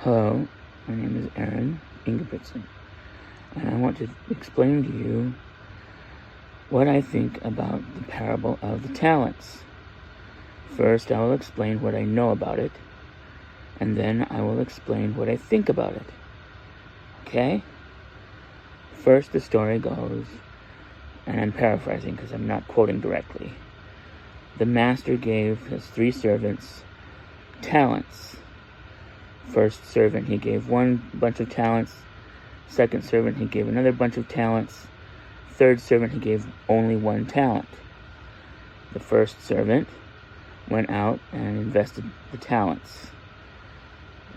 Hello, my name is Aaron Ingebrigtsen, and I want to explain to you what I think about the parable of the talents. First, I will explain what I know about it, and then I will explain what I think about it. Okay? First, the story goes, and I'm paraphrasing because I'm not quoting directly. The master gave his 3 servants talents. First servant, he gave one bunch of talents. Second servant, he gave another bunch of talents. Third servant, he gave only 1 talent. The first servant went out and invested the talents.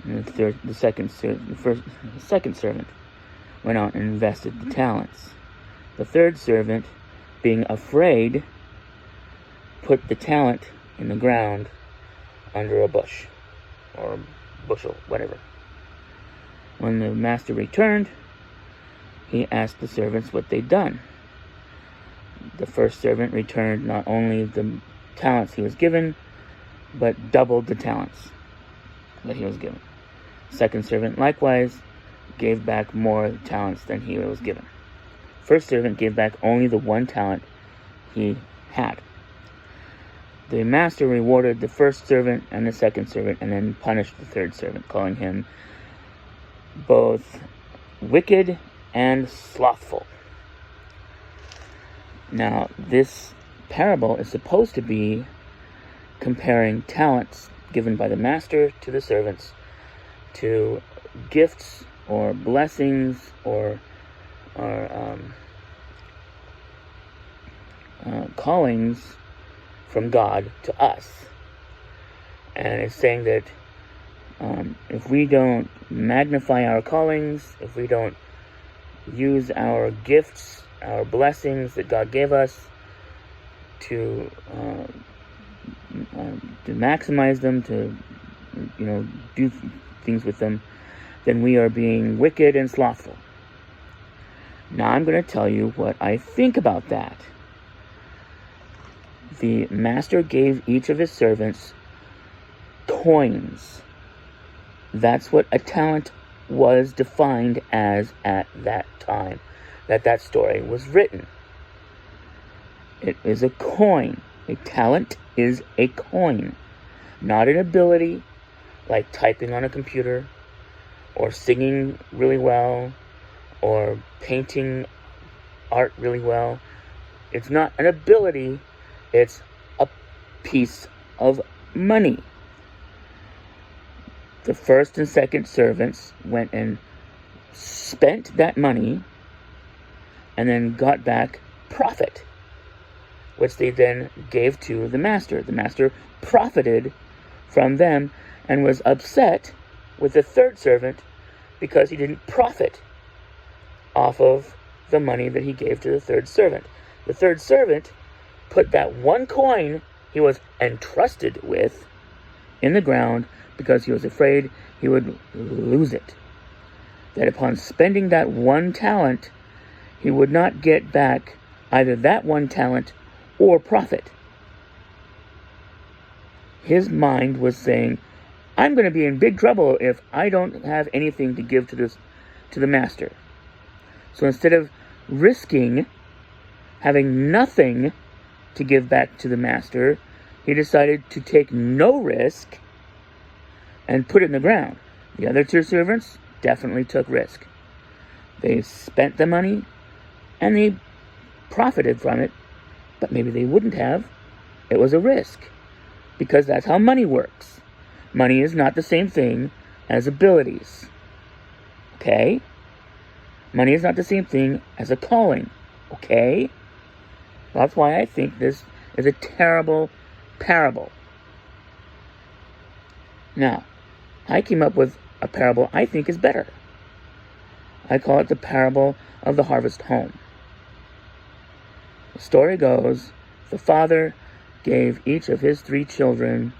And the second servant went out and invested the talents. The third servant, being afraid, put the talent in the ground under a bush or bushel, whatever. When the master returned, he asked the servants what they'd done. The first servant returned not only the talents he was given, but doubled the talents that he was given. Second servant likewise gave back more talents than he was given. First servant gave back only the 1 talent he had. The master rewarded the first servant and the second servant, and then punished the third servant, calling him both wicked and slothful. Now, this parable is supposed to be comparing talents given by the master to the servants to gifts or blessings or callings from God to us. And it's saying that if we don't magnify our callings, if we don't use our gifts, our blessings that God gave us to maximize them, to do things with them, then we are being wicked and slothful. Now I'm going to tell you what I think about that. The master gave each of his servants coins. That's what a talent was defined as at that time that story was written. It is a coin. A talent is a coin, not an ability like typing on a computer or singing really well or painting art really well. It's not an ability. It's a piece of money. The first and second servants went and spent that money and then got back profit, which they then gave to the master. The master profited from them and was upset with the third servant because he didn't profit off of the money that he gave to the third servant. The third servant put that 1 coin he was entrusted with in the ground because he was afraid he would lose it. That upon spending that 1 talent, he would not get back either that 1 talent or profit. His mind was saying, I'm going to be in big trouble if I don't have anything to give to the master. So instead of risking having nothing to give back to the master, he decided to take no risk and put it in the ground. The other 2 servants definitely took risk. They spent the money and they profited from it, but maybe they wouldn't have. It was a risk, because that's how money works. Money is not the same thing as abilities. Okay? Money is not the same thing as a calling. Okay? That's why I think this is a terrible parable. Now, I came up with a parable I think is better. I call it the parable of the harvest home. The story goes, the father gave each of his 3 children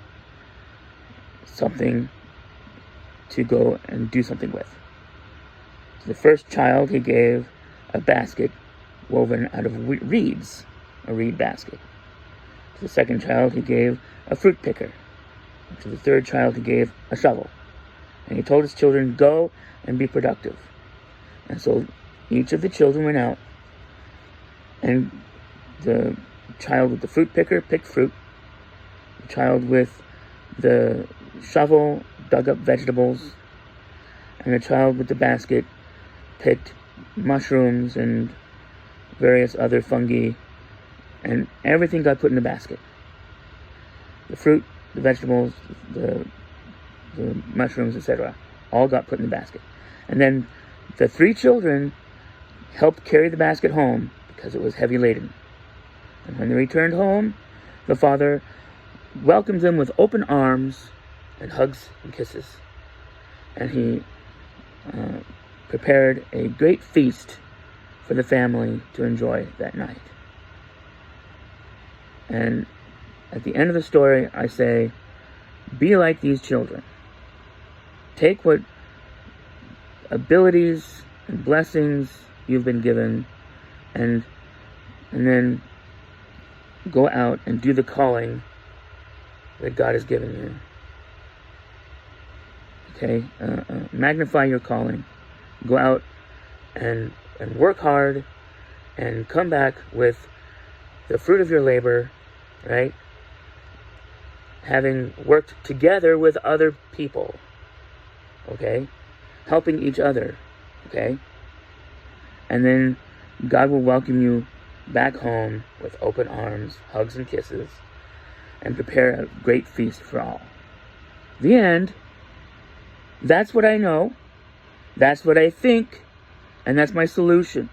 something to go and do something with. To the first child, he gave a basket woven out of reeds, a reed basket. To the second child, he gave a fruit picker. To the third child, he gave a shovel. And he told his children, go and be productive. And so each of the children went out, and the child with the fruit picker picked fruit. The child with the shovel dug up vegetables. And the child with the basket picked mushrooms and various other fungi. And everything got put in the basket. The fruit, the vegetables, the mushrooms, etc. all got put in the basket. And then the 3 children helped carry the basket home because it was heavy laden. And when they returned home, the father welcomed them with open arms and hugs and kisses. And he prepared a great feast for the family to enjoy that night. And at the end of the story, I say, be like these children. Take what abilities and blessings you've been given, and then go out and do the calling that God has given you. Okay? Magnify your calling. Go out and work hard and come back with the fruit of your labor, right? Having worked together with other people, okay? Helping each other, okay? And then God will welcome you back home with open arms, hugs and kisses, and prepare a great feast for all. The end. That's what I know. That's what I think. And that's my solution.